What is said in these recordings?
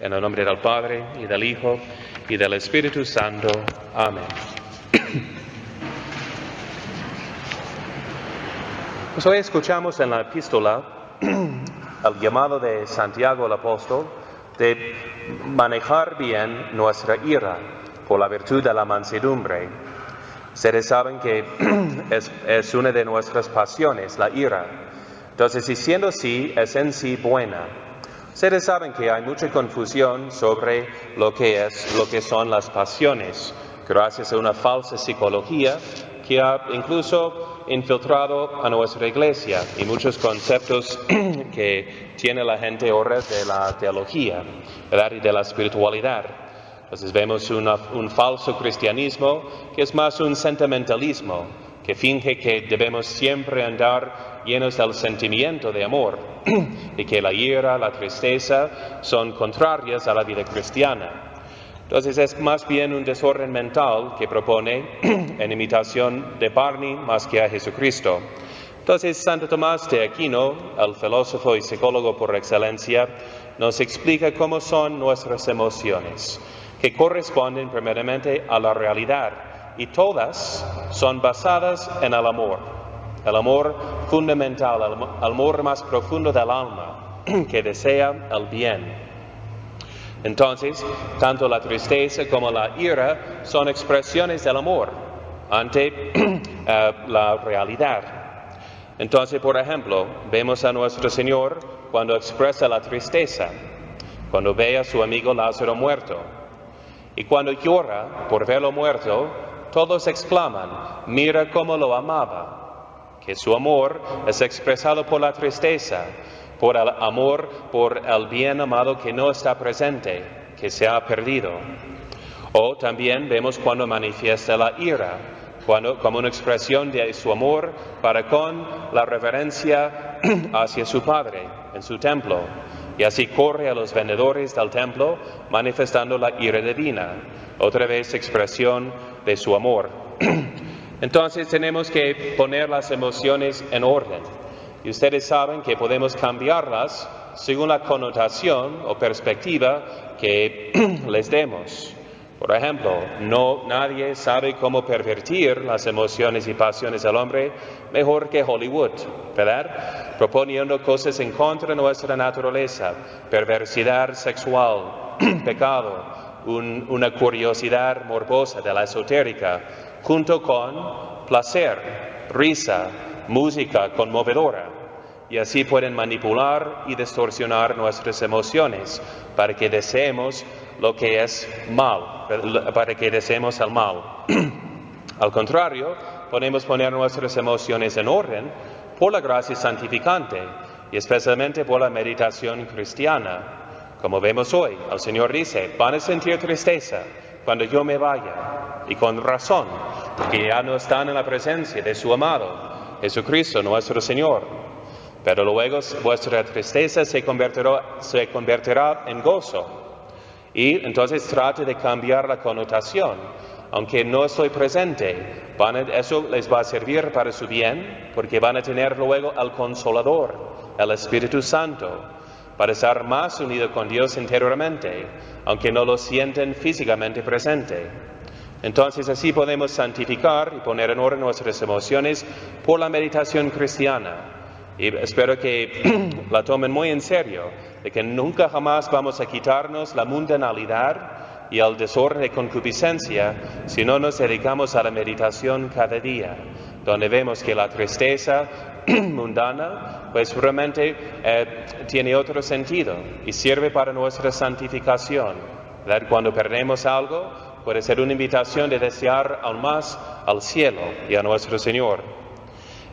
En el nombre del Padre, y del Hijo, y del Espíritu Santo. Amén. Pues hoy escuchamos en la epístola el llamado de Santiago el apóstol de manejar bien nuestra ira por la virtud de la mansedumbre. Ustedes saben que es una de nuestras pasiones, la ira. Entonces, y siendo así, es en sí buena. Ustedes saben que hay mucha confusión sobre lo que son las pasiones, gracias a una falsa psicología que ha incluso infiltrado a nuestra iglesia y muchos conceptos que tiene la gente ahora de la teología, ¿verdad? Y de la espiritualidad. Entonces vemos un falso cristianismo que es más un sentimentalismo, que finge que debemos siempre andar llenos del sentimiento de amor y que la ira, la tristeza son contrarias a la vida cristiana. Entonces es más bien un desorden mental que propone en imitación de Barney más que a Jesucristo. Entonces Santo Tomás de Aquino, el filósofo y psicólogo por excelencia, nos explica cómo son nuestras emociones, que corresponden primeramente a la realidad y todas son basadas en el amor fundamental, el amor más profundo del alma, que desea el bien. Entonces, tanto la tristeza como la ira son expresiones del amor ante la realidad. Entonces, por ejemplo, vemos a nuestro Señor cuando expresa la tristeza, cuando ve a su amigo Lázaro muerto. Y cuando llora por verlo muerto, todos exclaman, mira cómo lo amaba, que su amor es expresado por la tristeza, por el amor, por el bien amado que no está presente, que se ha perdido. O también vemos cuando manifiesta la ira, como una expresión de su amor para con la reverencia hacia su Padre en su templo. Y así corre a los vendedores del templo manifestando la ira divina, otra vez expresión de su amor. Entonces tenemos que poner las emociones en orden. Y ustedes saben que podemos cambiarlas según la connotación o perspectiva que les demos. Por ejemplo, nadie sabe cómo pervertir las emociones y pasiones del hombre mejor que Hollywood, ¿verdad? Proponiendo cosas en contra de nuestra naturaleza, perversidad sexual, pecado, una curiosidad morbosa de la esotérica, junto con placer, risa, música conmovedora, y así pueden manipular y distorsionar nuestras emociones para que deseemos lo que es mal, para que deseemos el mal. Al contrario, podemos poner nuestras emociones en orden por la gracia santificante y especialmente por la meditación cristiana. Como vemos hoy, el Señor dice, van a sentir tristeza cuando yo me vaya, y con razón, porque ya no están en la presencia de su amado, Jesucristo nuestro Señor. Pero luego vuestra tristeza se convertirá en gozo. Y entonces trate de cambiar la connotación. Aunque no estoy presente, eso les va a servir para su bien, porque van a tener luego al Consolador, el Espíritu Santo, para estar más unidos con Dios interiormente, aunque no lo sienten físicamente presente. Entonces así podemos santificar y poner en orden nuestras emociones por la meditación cristiana. Y espero que la tomen muy en serio, de que nunca jamás vamos a quitarnos la mundanalidad y el desorden de concupiscencia si no nos dedicamos a la meditación cada día, donde vemos que la tristeza mundana pues realmente tiene otro sentido y sirve para nuestra santificación, ¿verdad? Cuando perdemos algo, puede ser una invitación de desear aún más al cielo y a nuestro Señor.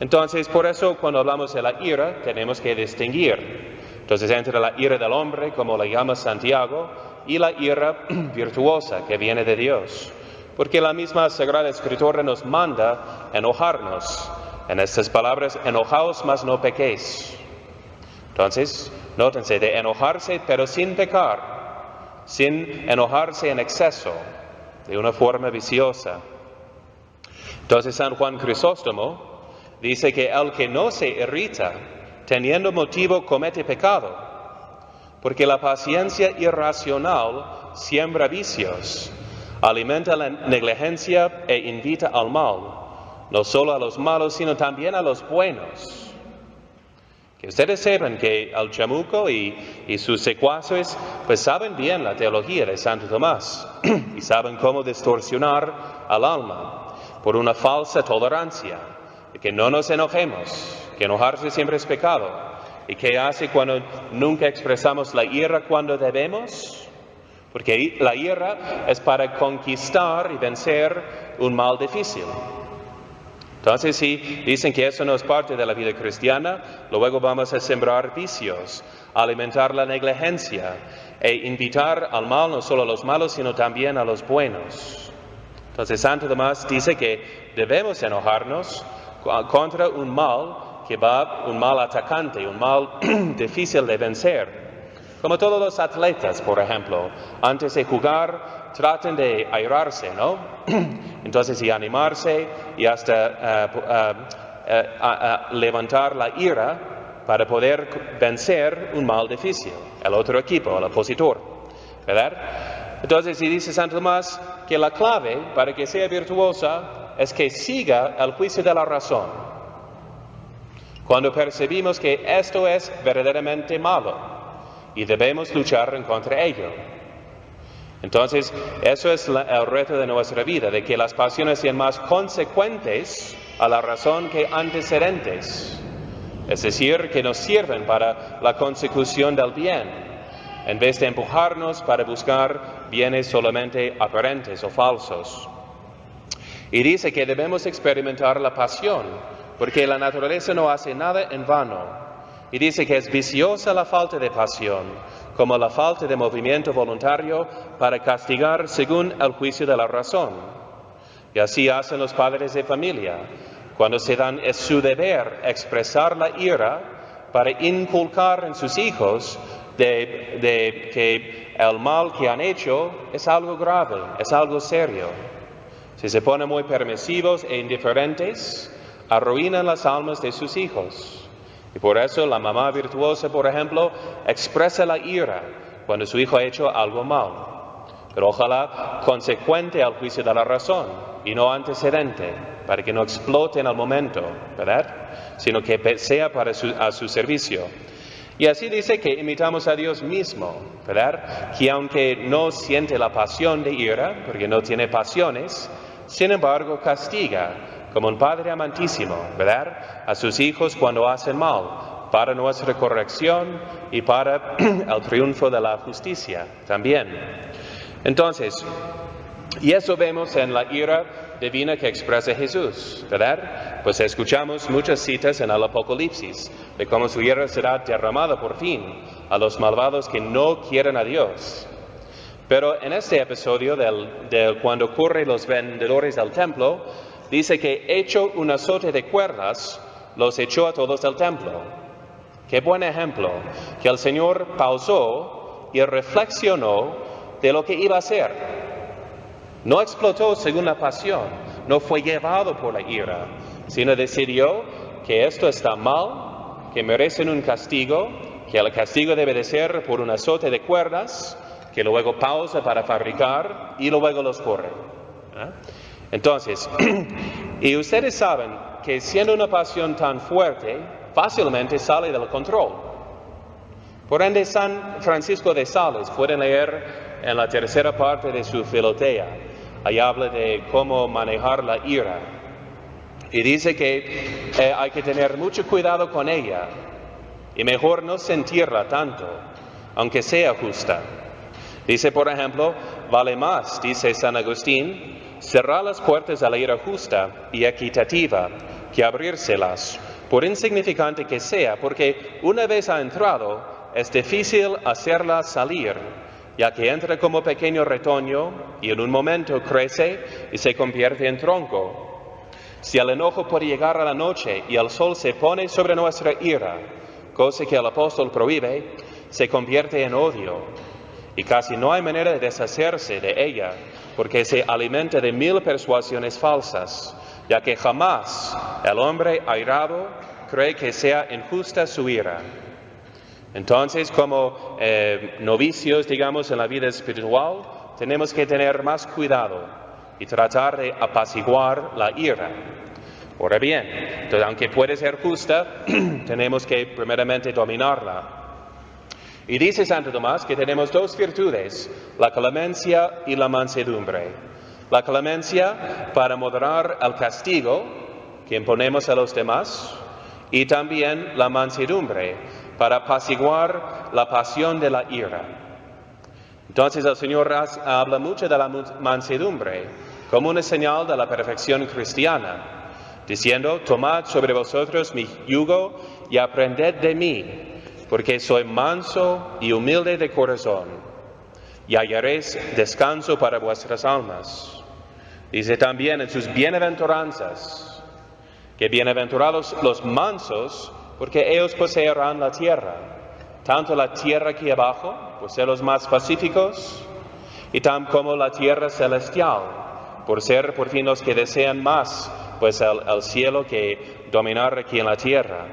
Entonces, por eso, cuando hablamos de la ira, tenemos que distinguir. Entonces, entre la ira del hombre, como la llama Santiago, y la ira virtuosa que viene de Dios. Porque la misma Sagrada Escritura nos manda enojarnos. En estas palabras, enojaos, mas no pequéis. Entonces, nótense, de enojarse, pero sin pecar, sin enojarse en exceso, de una forma viciosa. Entonces, San Juan Crisóstomo dice que el que no se irrita, teniendo motivo, comete pecado. porque la paciencia irracional siembra vicios, alimenta la negligencia e invita al mal, no solo a los malos, sino también a los buenos. Que ustedes sepan que el chamuco y sus secuaces pues saben bien la teología de Santo Tomás y saben cómo distorsionar al alma por una falsa tolerancia, de que no nos enojemos, que enojarse siempre es pecado, y que hace cuando nunca expresamos la ira cuando debemos, porque la ira es para conquistar y vencer un mal difícil. Entonces, si dicen que eso no es parte de la vida cristiana, luego vamos a sembrar vicios, alimentar la negligencia e invitar al mal no solo a los malos, sino también a los buenos. Entonces, Santo Tomás dice que debemos enojarnos contra un mal un mal atacante, un mal difícil de vencer. Como todos los atletas, por ejemplo, antes de jugar traten de airarse, ¿no? Entonces, y animarse y hasta levantar la ira para poder vencer un mal difícil, el otro equipo, el opositor, ¿verdad? Entonces, y dice Santo Tomás que la clave para que sea virtuosa es que siga el juicio de la razón. Cuando percibimos que esto es verdaderamente malo, y debemos luchar en contra de ello. Entonces, eso es el reto de nuestra vida, de que las pasiones sean más consecuentes a la razón que antecedentes. Es decir, que nos sirven para la consecución del bien, en vez de empujarnos para buscar bienes solamente aparentes o falsos. Y dice que debemos experimentar la pasión, porque la naturaleza no hace nada en vano. Y dice que es viciosa la falta de pasión, como la falta de movimiento voluntario para castigar según el juicio de la razón. Y así hacen los padres de familia, cuando se dan es su deber expresar la ira para inculcar en sus hijos de que el mal que han hecho es algo grave, es algo serio. Si se ponen muy permisivos e indiferentes, arruinan las almas de sus hijos. Y por eso la mamá virtuosa, por ejemplo, expresa la ira cuando su hijo ha hecho algo mal, pero ojalá consecuente al juicio de la razón y no antecedente, para que no explote en el momento, ¿verdad? Sino que sea a su servicio. Y así dice que imitamos a Dios mismo, ¿verdad? Que aunque no siente la pasión de ira, porque no tiene pasiones, sin embargo castiga, como un padre amantísimo, ¿verdad?, a sus hijos cuando hacen mal, para nuestra corrección y para el triunfo de la justicia también. Entonces, y eso vemos en la ira divina que expresa Jesús, ¿verdad? Pues escuchamos muchas citas en el Apocalipsis de cómo su ira será derramada por fin a los malvados que no quieren a Dios. Pero en este episodio cuando ocurre los vendedores del templo, dice que hecho un azote de cuerdas, los echó a todos del templo. Qué buen ejemplo, que el Señor pausó y reflexionó de lo que iba a hacer. No explotó según la pasión, no fue llevado por la ira, sino decidió que esto está mal, que merecen un castigo, que el castigo debe de ser por un azote de cuerdas, que luego pausa para fabricar y luego los corre. Entonces, y ustedes saben que siendo una pasión tan fuerte, fácilmente sale del control. Por ende, San Francisco de Sales, pueden leer en la tercera parte de su Filotea, ahí habla de cómo manejar la ira. Y dice que hay que tener mucho cuidado con ella, y mejor no sentirla tanto, aunque sea justa. Dice, por ejemplo, vale más, dice San Agustín, cerrar las puertas a la ira justa y equitativa que abrírselas, por insignificante que sea, porque una vez ha entrado, es difícil hacerla salir, ya que entra como pequeño retoño y en un momento crece y se convierte en tronco. Si el enojo puede llegar a la noche y el sol se pone sobre nuestra ira, cosa que el apóstol prohíbe, se convierte en odio. Y casi no hay manera de deshacerse de ella, porque se alimenta de 1000 persuasiones falsas, ya que jamás el hombre airado cree que sea injusta su ira. Entonces, como novicios, digamos, en la vida espiritual, tenemos que tener más cuidado y tratar de apaciguar la ira. Ahora bien, entonces, aunque puede ser justa, tenemos que primeramente dominarla. Y dice Santo Tomás que tenemos dos virtudes, la clemencia y la mansedumbre. La clemencia para moderar el castigo que imponemos a los demás, y también la mansedumbre para apaciguar la pasión de la ira. Entonces el Señor habla mucho de la mansedumbre como una señal de la perfección cristiana, diciendo: tomad sobre vosotros mi yugo y aprended de mí, porque soy manso y humilde de corazón, y hallaréis descanso para vuestras almas. Dice también en sus bienaventuranzas, que bienaventurados los mansos, porque ellos poseerán la tierra, tanto la tierra aquí abajo, por ser los más pacíficos, y tan como la tierra celestial, por ser por fin los que desean más, pues el cielo que dominar aquí en la tierra.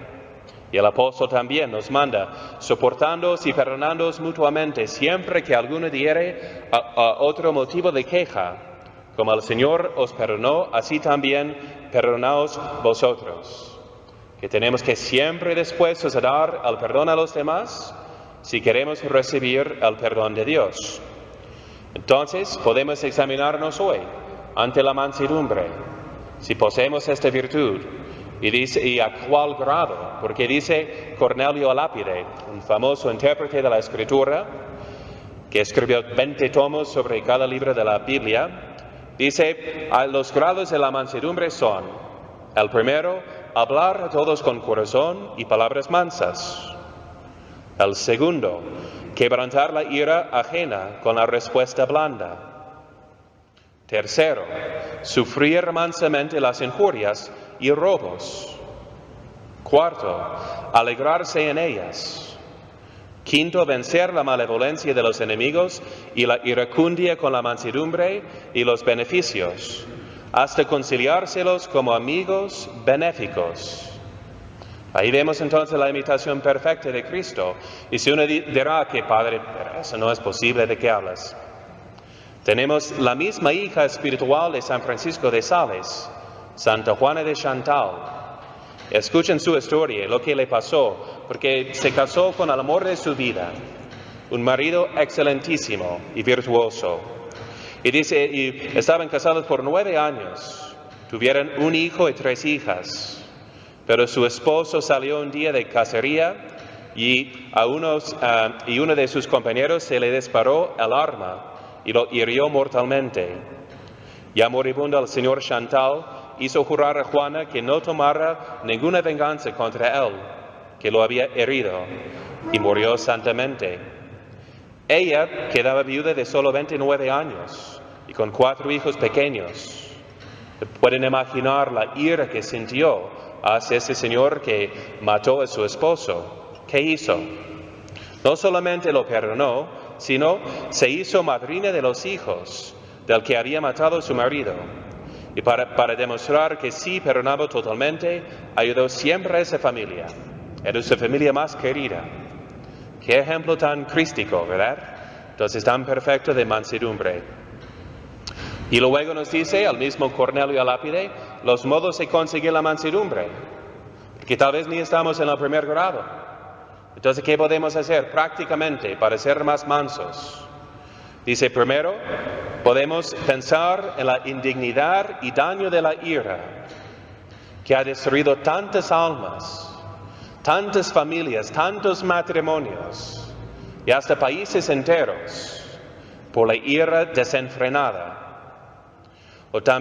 Y el apóstol también nos manda, soportándoos y perdonándoos mutuamente, siempre que alguno diere a otro motivo de queja, como el Señor os perdonó, así también perdonaos vosotros. Que tenemos que siempre dispuestos a dar el perdón a los demás, si queremos recibir el perdón de Dios. Entonces, podemos examinarnos hoy ante la mansedumbre, si poseemos esta virtud, y dice, ¿y a cuál grado? Porque dice Cornelio Lápide, un famoso intérprete de la Escritura, que escribió 20 tomos sobre cada libro de la Biblia, dice, los grados de la mansedumbre son: el primero, hablar a todos con corazón y palabras mansas. El segundo, quebrantar la ira ajena con la respuesta blanda. Tercero, sufrir mansamente las injurias y robos. Cuarto, alegrarse en ellas. Quinto, vencer la malevolencia de los enemigos y la iracundia con la mansedumbre y los beneficios, hasta conciliárselos como amigos benéficos. Ahí vemos entonces la imitación perfecta de Cristo. Y si uno dirá que, Padre, pero eso no es posible, ¿de qué hablas? Tenemos la misma hija espiritual de San Francisco de Sales, Santa Juana de Chantal. Escuchen su historia, lo que le pasó, porque se casó con el amor de su vida, un marido excelentísimo y virtuoso. Y dice, y estaban casados por 9 años, tuvieron un hijo y 3 hijas. Pero su esposo salió un día de cacería y uno de sus compañeros se le disparó el arma y lo hirió mortalmente. Ya moribundo, el señor Chantal hizo jurar a Juana que no tomara ninguna venganza contra él, que lo había herido, y murió santamente. Ella quedaba viuda de solo 29 años y con 4 hijos pequeños. Pueden imaginar la ira que sintió hacia ese señor que mató a su esposo. ¿Qué hizo? No solamente lo perdonó, sino se hizo madrina de los hijos del que había matado a su marido. Y para demostrar que sí perdonaba totalmente, ayudó siempre a esa familia. Era su familia más querida. Qué ejemplo tan crístico, ¿verdad? Entonces, tan perfecto de mansedumbre. Y luego nos dice el mismo Cornelio Lápide los modos de conseguir la mansedumbre, que tal vez ni estamos en el primer grado. Entonces, ¿qué podemos hacer prácticamente para ser más mansos? Dice, primero, podemos pensar en la indignidad y daño de la ira, que ha destruido tantas almas, tantas familias, tantos matrimonios y hasta países enteros por la ira desenfrenada.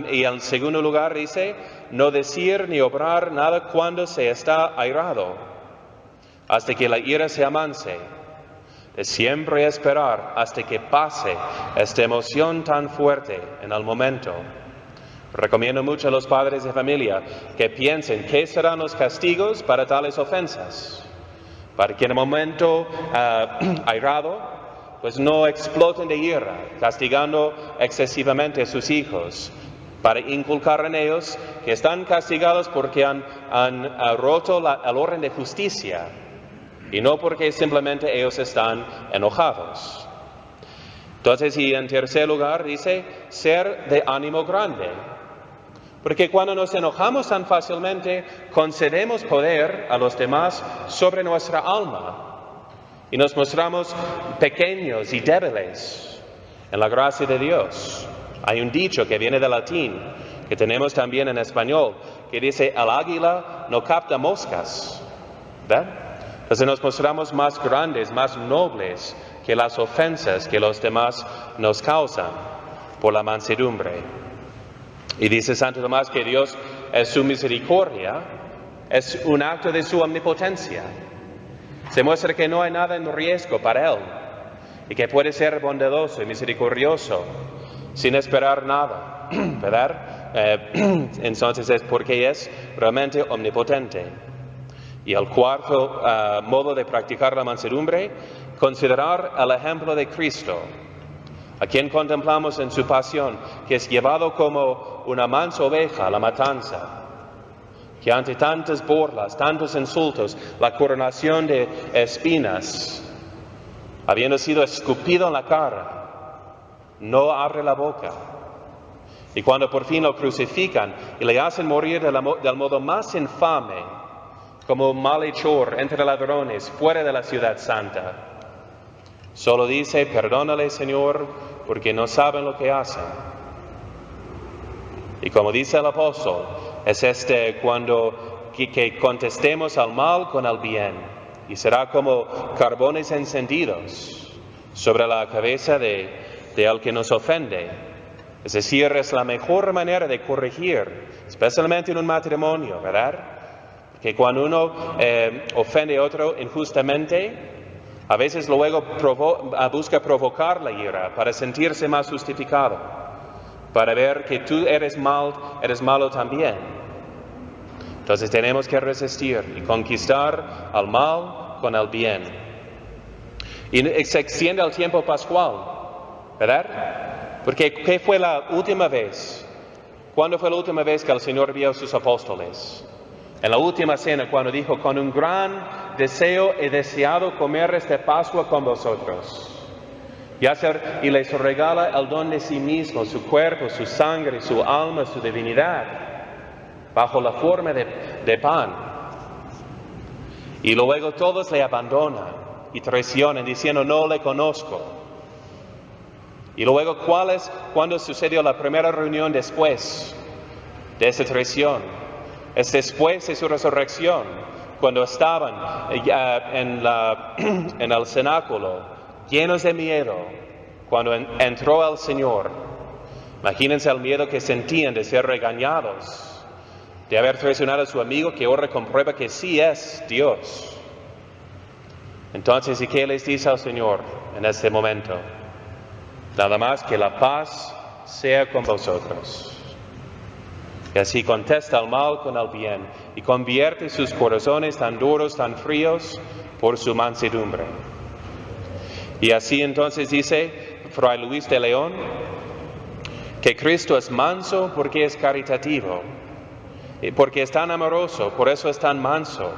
Y en segundo lugar dice, no decir ni obrar nada cuando se está airado, hasta que la ira se amanse. Es siempre esperar hasta que pase esta emoción tan fuerte en el momento. Recomiendo mucho a los padres de familia que piensen qué serán los castigos para tales ofensas, para que en el momento airado pues no exploten de ira, castigando excesivamente a sus hijos, para inculcar en ellos que están castigados porque han roto el orden de justicia, y no porque simplemente ellos están enojados. Entonces, y en tercer lugar dice, ser de ánimo grande. Porque cuando nos enojamos tan fácilmente, concedemos poder a los demás sobre nuestra alma y nos mostramos pequeños y débiles en la gracia de Dios. Hay un dicho que viene del latín, que tenemos también en español, que dice, el águila no capta moscas. ¿Verdad? Entonces nos mostramos más grandes, más nobles que las ofensas que los demás nos causan por la mansedumbre. Y dice Santo Tomás que Dios es su misericordia, es un acto de su omnipotencia. Se muestra que no hay nada en riesgo para Él y que puede ser bondadoso y misericordioso sin esperar nada, ¿verdad? Entonces es porque es realmente omnipotente. Y el cuarto modo de practicar la mansedumbre, considerar el ejemplo de Cristo, a quien contemplamos en su pasión, que es llevado como una mansa oveja a la matanza, que ante tantas burlas, tantos insultos, la coronación de espinas, habiendo sido escupido en la cara, no abre la boca. Y cuando por fin lo crucifican y le hacen morir del modo más infame, como un malhechor entre ladrones fuera de la ciudad santa, solo dice, perdónale, Señor, porque no saben lo que hacen. Y como dice el apóstol, es cuando que contestemos al mal con el bien, y será como carbones encendidos sobre la cabeza de el que nos ofende. Es decir, es la mejor manera de corregir, especialmente en un matrimonio, ¿verdad? Que cuando uno ofende a otro injustamente, a veces luego busca provocar la ira para sentirse más justificado, para ver que tú eres malo también. Entonces tenemos que resistir y conquistar al mal con el bien. Y se extiende el tiempo pascual, ¿verdad? Porque ¿qué fue la última vez? ¿Cuándo fue la última vez que el Señor vio a sus apóstoles? En la última cena, cuando dijo, con un gran deseo he deseado comer esta Pascua con vosotros. Y les regala el don de sí mismo, su cuerpo, su sangre, su alma, su divinidad, bajo la forma de pan. Y luego todos le abandonan y traicionan, diciendo, no le conozco. Y luego, ¿cuándo sucedió la primera reunión después de esa traición? Es después de su resurrección, cuando estaban en el cenáculo, llenos de miedo, cuando entró el Señor. Imagínense el miedo que sentían de ser regañados, de haber traicionado a su amigo que ahora comprueba que sí es Dios. Entonces, ¿y qué les dice el Señor en este momento? Nada más que la paz sea con vosotros. Y así contesta el mal con el bien y convierte sus corazones tan duros, tan fríos, por su mansedumbre. Y así entonces dice Fray Luis de León que Cristo es manso porque es caritativo, y porque es tan amoroso, por eso es tan manso,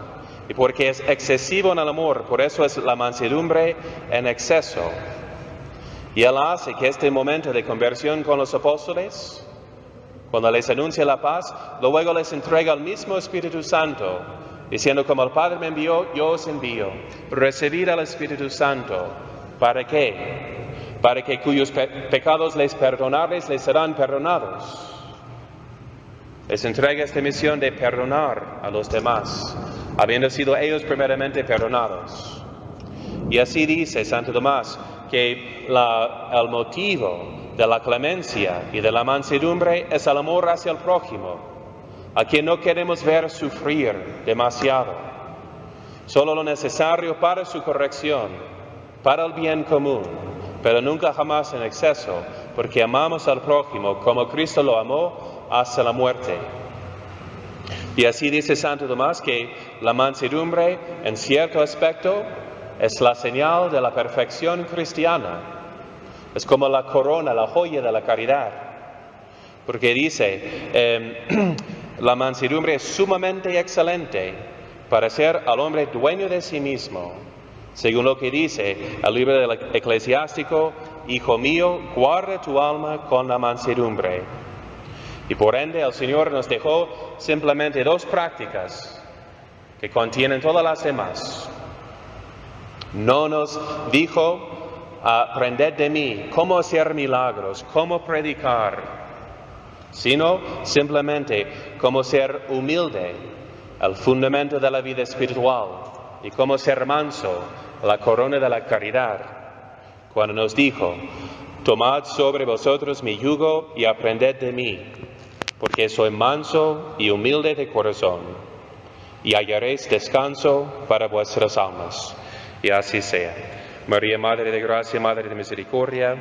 y porque es excesivo en el amor, por eso es la mansedumbre en exceso. Y Él hace que este momento de conversión con los apóstoles, cuando les anuncia la paz, luego les entrega el mismo Espíritu Santo, diciendo, como el Padre me envió, yo os envío. Recibid al Espíritu Santo. ¿Para qué? Para que cuyos pecados les perdonares, les serán perdonados. Les entrega esta misión de perdonar a los demás, habiendo sido ellos primeramente perdonados. Y así dice Santo Tomás, que el motivo de la clemencia y de la mansedumbre es el amor hacia el prójimo, a quien no queremos ver sufrir demasiado. Solo lo necesario para su corrección, para el bien común, pero nunca jamás en exceso, porque amamos al prójimo como Cristo lo amó hasta la muerte. Y así dice Santo Tomás que la mansedumbre, en cierto aspecto, es la señal de la perfección cristiana. Es como la corona, la joya de la caridad. Porque dice, la mansedumbre es sumamente excelente para ser al hombre dueño de sí mismo, según lo que dice el libro del Eclesiástico: Hijo mío, guarda tu alma con la mansedumbre. Y por ende el Señor nos dejó simplemente dos prácticas que contienen todas las demás. No nos dijo: aprended de mí cómo hacer milagros, cómo predicar, sino simplemente cómo ser humilde, el fundamento de la vida espiritual, y cómo ser manso, la corona de la caridad. Cuando nos dijo: tomad sobre vosotros mi yugo y aprended de mí, porque soy manso y humilde de corazón, y hallaréis descanso para vuestras almas. Y así sea. María, Madre de Gracia, Madre de Misericordia,